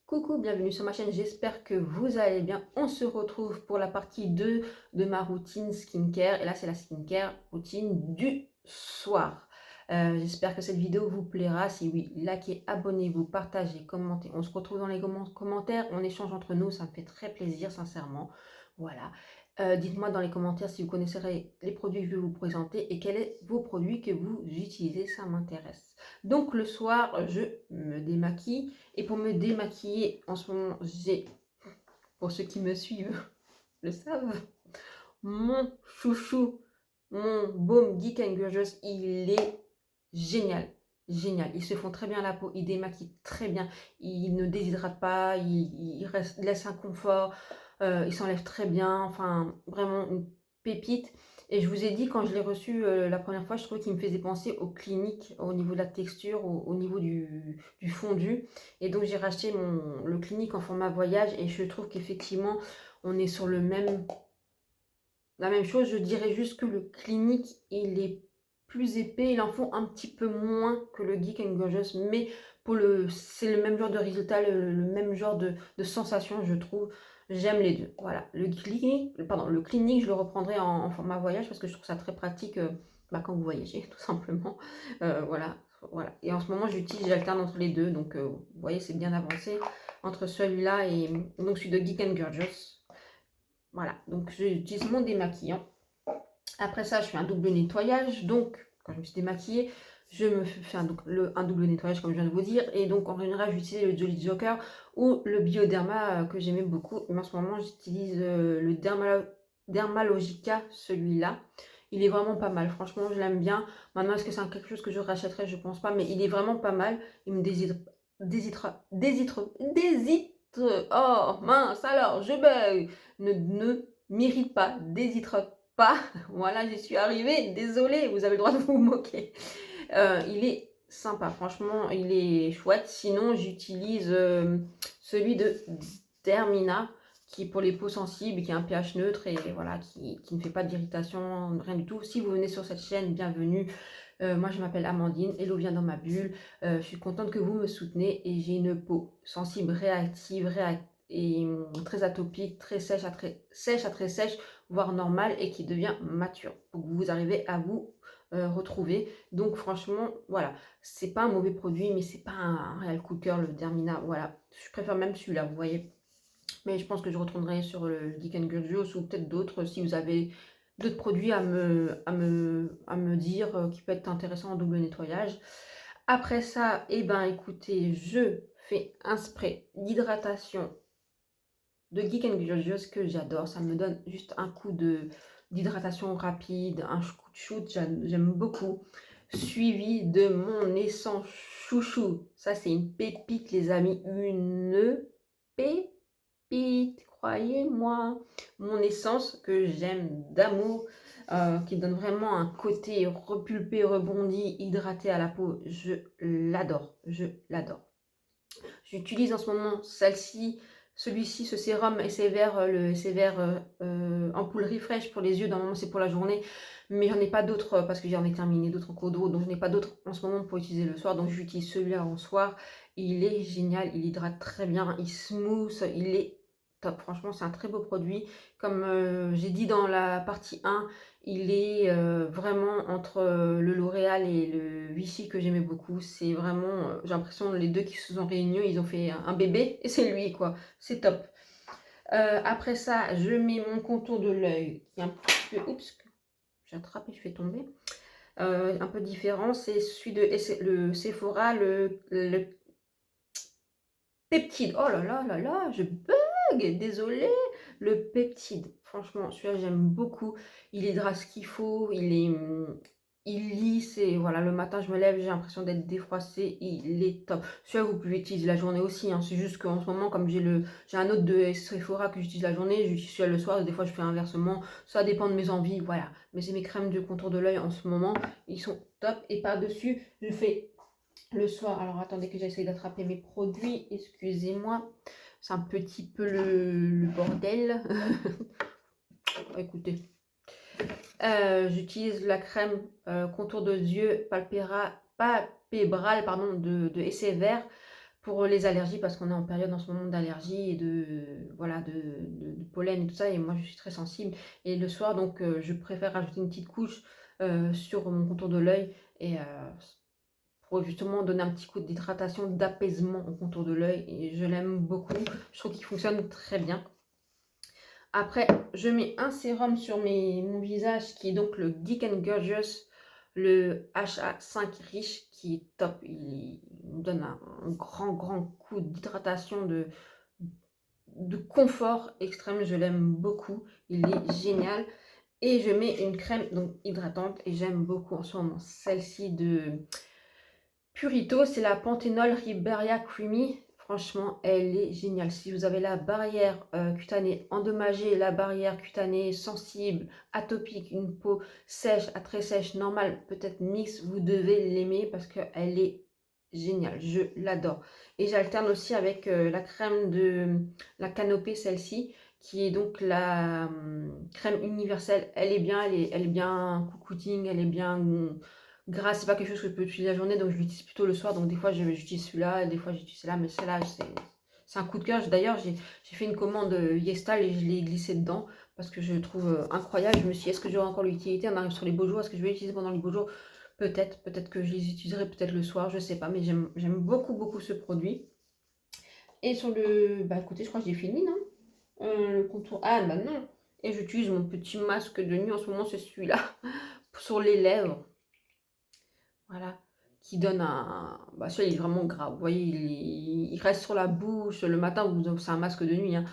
Coucou, bienvenue sur ma chaîne, j'espère que vous allez bien. On se retrouve pour la partie 2 de ma routine skincare. Et là, c'est la skincare routine du soir. J'espère que cette vidéo vous plaira. Si oui, likez, abonnez-vous, partagez, commentez. On se retrouve dans les commentaires, on échange entre nous, ça me fait très plaisir, sincèrement. Voilà. Dites-moi dans les commentaires si vous connaissez les produits que je vais vous présenter et quels sont vos produits que vous utilisez, ça m'intéresse. Donc le soir, je me démaquille. Et pour me démaquiller, en ce moment, j'ai, pour ceux qui me suivent, le savent, mon chouchou, mon baume Geek and Gorgeous, il est génial. Génial. Ils se font très bien la peau, ils démaquillent très bien, ils ne déshydratent pas, ils laissent un confort, ils s'enlèvent très bien, enfin, vraiment une pépite. Et je vous ai dit, quand je l'ai reçu la première fois, je trouvais qu'il me faisait penser au Clinique, au niveau de la texture, au niveau du fondu. Et donc j'ai racheté le Clinique en format voyage et je trouve qu'effectivement, on est sur la même chose. Je dirais juste que le Clinique, il est plus épais, il en faut un petit peu moins que le Geek and Gorgeous, mais c'est le même genre de résultat, le même genre de sensation, je trouve. J'aime les deux. Voilà, le Clinique, je le reprendrai en format voyage parce que je trouve ça très pratique quand vous voyagez, tout simplement. Voilà, voilà. Et en ce moment, j'alterne entre les deux, donc vous voyez, c'est bien avancé entre celui-là et donc celui de Geek and Gorgeous. Voilà, donc j'utilise mon démaquillant. Après ça, je fais un double nettoyage. Donc, quand je me suis démaquillée, je me fais un double nettoyage, comme je viens de vous dire. Et donc, en général, j'utilise le Jolly Joker ou le Bioderma que j'aimais beaucoup. Mais en ce moment, j'utilise le Dermalogica, celui-là. Il est vraiment pas mal. Franchement, je l'aime bien. Maintenant, est-ce que c'est quelque chose que je rachèterais? Je pense pas. Mais il est vraiment pas mal. Il me oh, mince, alors, je bug. Ne m'irrite pas, déshydrate pas. Voilà, j'y suis arrivée. Désolée, vous avez le droit de vous moquer. Il est sympa, franchement, il est chouette. Sinon, j'utilise celui de Dermina, qui est pour les peaux sensibles, qui a un pH neutre et voilà, qui ne fait pas d'irritation, rien du tout. Si vous venez sur cette chaîne, bienvenue. Moi, je m'appelle Amandine, hello, vient dans ma bulle. Je suis contente que vous me soutenez et j'ai une peau sensible, réactive, et très atopique, très sèche à très sèche, voire normale et qui devient mature. Donc vous arrivez à vous retrouver. Donc franchement, voilà, c'est pas un mauvais produit, mais c'est pas un réel coup de cœur, le Dermina. Voilà, je préfère même celui-là, vous voyez. Mais je pense que je retournerai sur le Geek and Gorgeous ou peut-être d'autres si vous avez d'autres produits à me dire qui peut être intéressant en double nettoyage. Après ça, eh ben écoutez, je fais un spray d'hydratation de Geek and Gorgeous que j'adore. Ça me donne juste un coup d'hydratation rapide, un coup de shoot, j'aime beaucoup. Suivi de mon essence chouchou. Ça, c'est une pépite, les amis. Une pépite, croyez-moi. Mon essence que j'aime d'amour, qui donne vraiment un côté repulpé, rebondi, hydraté à la peau. Je l'adore, je l'adore. J'utilise en ce moment celle-ci, celui-ci, ce sérum SCVR, le SCVR ampoule refresh pour les yeux. Normalement, c'est pour la journée, mais j'en ai pas d'autres parce que j'en ai terminé d'autres en cours d'eau, donc je n'ai pas d'autres en ce moment pour utiliser le soir. Donc j'utilise celui-là en soir. Il est génial, il hydrate très bien, il smooth, il est top. Franchement, c'est un très beau produit. Comme j'ai dit dans la partie 1, il est vraiment entre le L'Oréal et le Vichy que j'aimais beaucoup. C'est vraiment, j'ai l'impression, les deux qui se sont réunis, ils ont fait un bébé et c'est lui, quoi. C'est top. Après ça, je mets mon contour de l'œil qui est un petit peu, oups, j'ai attrapé, je fais tomber. Un peu différent, c'est celui de le Sephora, le peptide. Oh là là là là, je bug, désolée. Le peptide, franchement, celui-là j'aime beaucoup. Il hydrate ce qu'il faut, il lisse et voilà, le matin je me lève, j'ai l'impression d'être défroissée, il est top. Celui-là vous pouvez utiliser la journée aussi, hein. C'est juste qu'en ce moment, comme j'ai un autre de Sephora que j'utilise la journée, j'utilise celui-là le soir, et des fois je fais inversement, ça dépend de mes envies, voilà. Mais c'est mes crèmes de contour de l'œil en ce moment, ils sont top. Et par-dessus, je fais Le soir, alors attendez que j'essaye d'attraper mes produits, excusez-moi, c'est un petit peu le bordel. Écoutez, j'utilise la crème contour de yeux palpébral pardon, de Essai Vert pour les allergies, parce qu'on est en période en ce moment d'allergie et voilà, de pollen et tout ça, et moi je suis très sensible. Et le soir, donc, je préfère rajouter une petite couche sur mon contour de l'œil, et pour justement donner un petit coup d'hydratation, d'apaisement au contour de l'œil, et je l'aime beaucoup. Je trouve qu'il fonctionne très bien. Après, je mets un sérum sur mon visage qui est donc le Geek & Gorgeous, le HA5 Riche, qui est top. Il me donne un grand coup d'hydratation, de confort extrême. Je l'aime beaucoup. Il est génial. Et je mets une crème donc hydratante, et j'aime beaucoup en ce moment celle-ci de Purito, c'est la Panthenol Riberia Creamy. Franchement, elle est géniale. Si vous avez la barrière cutanée endommagée, la barrière cutanée sensible, atopique, une peau sèche à très sèche, normale, peut-être mixte, vous devez l'aimer parce qu'elle est géniale. Je l'adore. Et j'alterne aussi avec la crème de la Canopée, celle-ci, qui est donc la crème universelle. Elle est bien, elle est bien cocooning, elle est bien grasse. C'est pas quelque chose que je peux utiliser la journée, donc je l'utilise plutôt le soir. Donc des fois j'utilise celui-là, des fois j'utilise celle-là, mais celle-là c'est un coup de cœur. D'ailleurs j'ai fait une commande Yestal et je l'ai glissé dedans parce que je le trouve incroyable. Je me suis dit, est-ce que j'aurai encore l'utilité? On arrive sur les beaux jours, est-ce que je vais l'utiliser pendant les beaux jours? Peut-être que je les utiliserai peut-être le soir, je sais pas, mais j'aime beaucoup ce produit. Et sur le... Bah écoutez, je crois que j'ai fini, non? Le contour... Ah bah non. Et j'utilise mon petit masque de nuit en ce moment, c'est celui-là, sur les lèvres. Voilà, qui donne un... Bah celui-là, il est vraiment gras. Vous voyez, il reste sur la bouche. Le matin, c'est un masque de nuit, hein.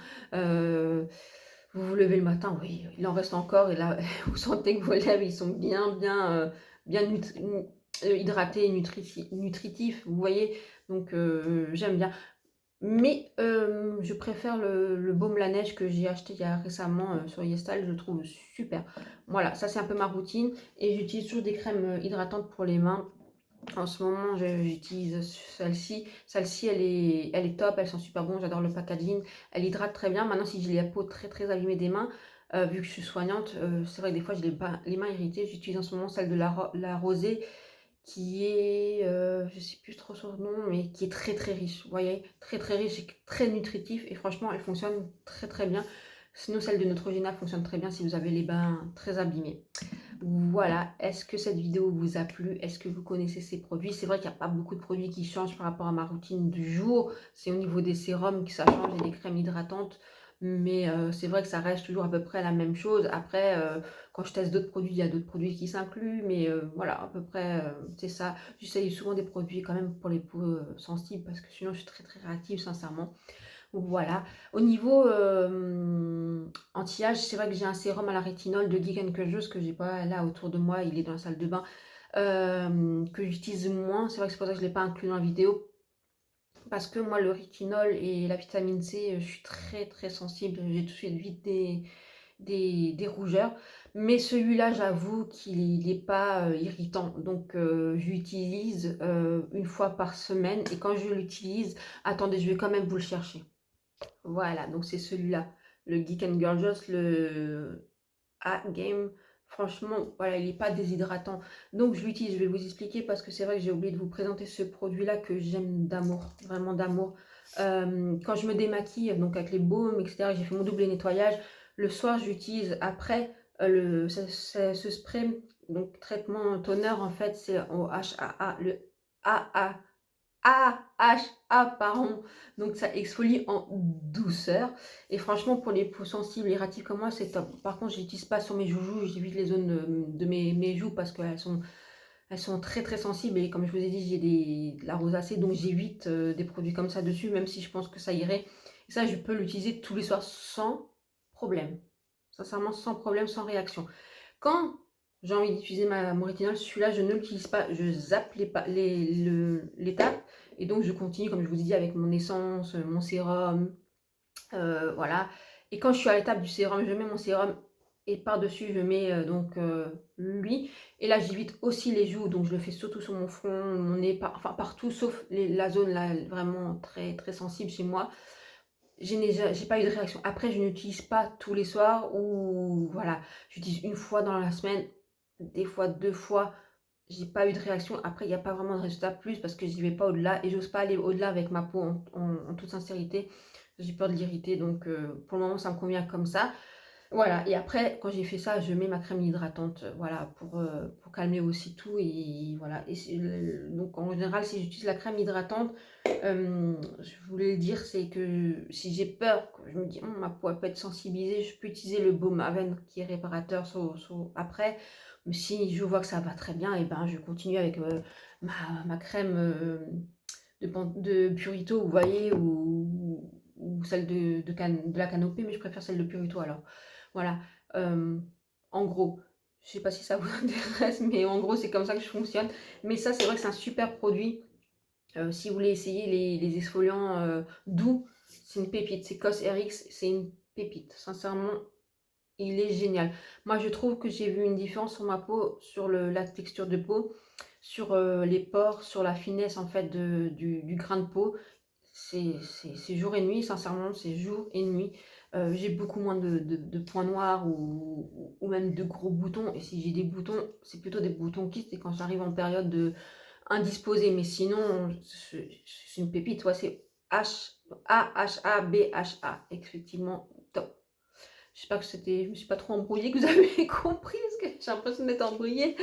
Vous vous levez le matin, oui, il en reste encore. Et là, vous sentez que vos lèvres, ils sont bien hydratés, nutritifs, vous voyez. Donc, j'aime bien. Mais je préfère le baume la neige que j'ai acheté il y a récemment sur Yestal, je le trouve super. Voilà, ça c'est un peu ma routine. Et j'utilise toujours des crèmes hydratantes pour les mains. En ce moment, j'utilise celle-ci. Celle-ci, elle est top, elles sont super bonnes, j'adore le packaging. Elle hydrate très bien. Maintenant, si j'ai la peau très abîmée des mains, vu que je suis soignante, c'est vrai que des fois j'ai les mains irritées. J'utilise en ce moment celle de la Rosée, qui est, je sais plus trop son nom, mais qui est très riche, vous voyez, très riche et très nutritif, et franchement elle fonctionne très bien. Sinon celle de Neutrogena fonctionne très bien si vous avez les bains très abîmés. Voilà, est-ce que cette vidéo vous a plu? Est-ce que vous connaissez ces produits? C'est vrai qu'il n'y a pas beaucoup de produits qui changent par rapport à ma routine du jour, c'est au niveau des sérums que ça change et des crèmes hydratantes, mais c'est vrai que ça reste toujours à peu près la même chose. Après, quand je teste d'autres produits, il y a d'autres produits qui s'incluent, mais voilà, à peu près, c'est ça. J'essaye souvent des produits quand même pour les peaux sensibles, parce que sinon je suis très réactive, sincèrement. Voilà. Au niveau anti-âge, c'est vrai que j'ai un sérum à la rétinol de Geek & Gorgeous que j'ai pas là autour de moi, il est dans la salle de bain, que j'utilise moins. C'est vrai que c'est pour ça que je ne l'ai pas inclus dans la vidéo, parce que moi le rétinol et la vitamine C, je suis très sensible, j'ai tout de suite vite des rougeurs. Mais celui-là, j'avoue qu'il n'est pas irritant, donc j'utilise une fois par semaine, et quand je l'utilise, attendez, je vais quand même vous le chercher. Voilà, donc c'est celui-là, le Geek & Gorgeous, le A-Game. Franchement, voilà, il n'est pas déshydratant. Donc je l'utilise, je vais vous expliquer, parce que c'est vrai que j'ai oublié de vous présenter ce produit-là que j'aime d'amour, vraiment d'amour. Quand je me démaquille, donc avec les baumes, etc., j'ai fait mon double nettoyage. Le soir, j'utilise après ce spray, donc traitement toner, en fait, c'est au HAA, le AA. AHA, pardon. Donc ça exfolie en douceur. Et franchement, pour les peaux sensibles, irritatives comme moi, c'est top. Par contre, je n'utilise pas sur mes joues, j'évite les zones de mes joues, parce qu'elles sont très sensibles. Et comme je vous ai dit, j'ai de la rosacée, donc j'évite des produits comme ça dessus, même si je pense que ça irait. Et ça, je peux l'utiliser tous les soirs sans problème. Sincèrement, sans problème, sans réaction. Quand j'ai envie d'utiliser mon rétinol, celui-là, je ne l'utilise pas, je zappe l'étape, et donc je continue, comme je vous ai dit, avec mon essence, mon sérum, voilà. Et quand je suis à l'étape du sérum, je mets mon sérum et par-dessus je mets, lui et là j'évite aussi les joues, donc je le fais surtout sur mon front, mon nez, enfin partout sauf la zone là vraiment très, très sensible chez moi. J'ai pas eu de réaction. Après je n'utilise pas tous les soirs ou voilà, j'utilise une fois dans la semaine, des fois 2 fois. J'ai pas eu de réaction. Après, il y a pas vraiment de résultat plus parce que j'y vais pas au-delà et j'ose pas aller au-delà avec ma peau en toute sincérité. J'ai peur de l'irriter donc pour le moment, ça me convient comme ça. Voilà et après quand j'ai fait ça, je mets ma crème hydratante, voilà pour calmer aussi tout et voilà et c'est le donc en général, si j'utilise la crème hydratante, je voulais le dire, c'est que si j'ai peur, que je me dis: ma peau elle peut être sensibilisée», je peux utiliser le baume Aven qui est réparateur après. Mais si je vois que ça va très bien et ben, je continue avec, ma crème, de Purito, vous voyez? Ou celle de la Canopée, mais je préfère celle de Purito alors. Voilà, en gros, je sais pas si ça vous intéresse, mais en gros, c'est comme ça que je fonctionne. Mais ça, c'est vrai que c'est un super produit, si vous voulez essayer les exfoliants, doux, c'est une pépite. C'est Cos RX, c'est une pépite. Sincèrement, il est génial. Moi, je trouve que j'ai vu une différence sur ma peau, sur la texture de peau, sur les pores, sur la finesse en fait du grain de peau. C'est jour et nuit, sincèrement, c'est jour et nuit. J'ai beaucoup moins de points noirs ou même de gros boutons. Et si j'ai des boutons, c'est plutôt des boutons kystes et quand j'arrive en période de indisposée. Mais sinon, c'est une pépite. Ouais, c'est AHABHA. Effectivement, top. J'espère que je me suis pas trop embrouillée, que vous avez compris, parce que j'ai l'impression d'être embrouillée.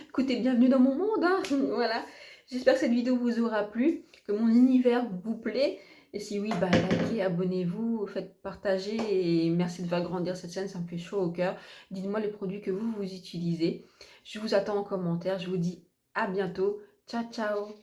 Écoutez, bienvenue dans mon monde, hein. Voilà. J'espère que cette vidéo vous aura plu, que mon univers vous plaît. Et si oui, bah, likez, abonnez-vous, faites partager et merci de faire grandir cette chaîne, ça me fait chaud au cœur. Dites-moi les produits que vous utilisez. Je vous attends en commentaire. Je vous dis à bientôt. Ciao, ciao.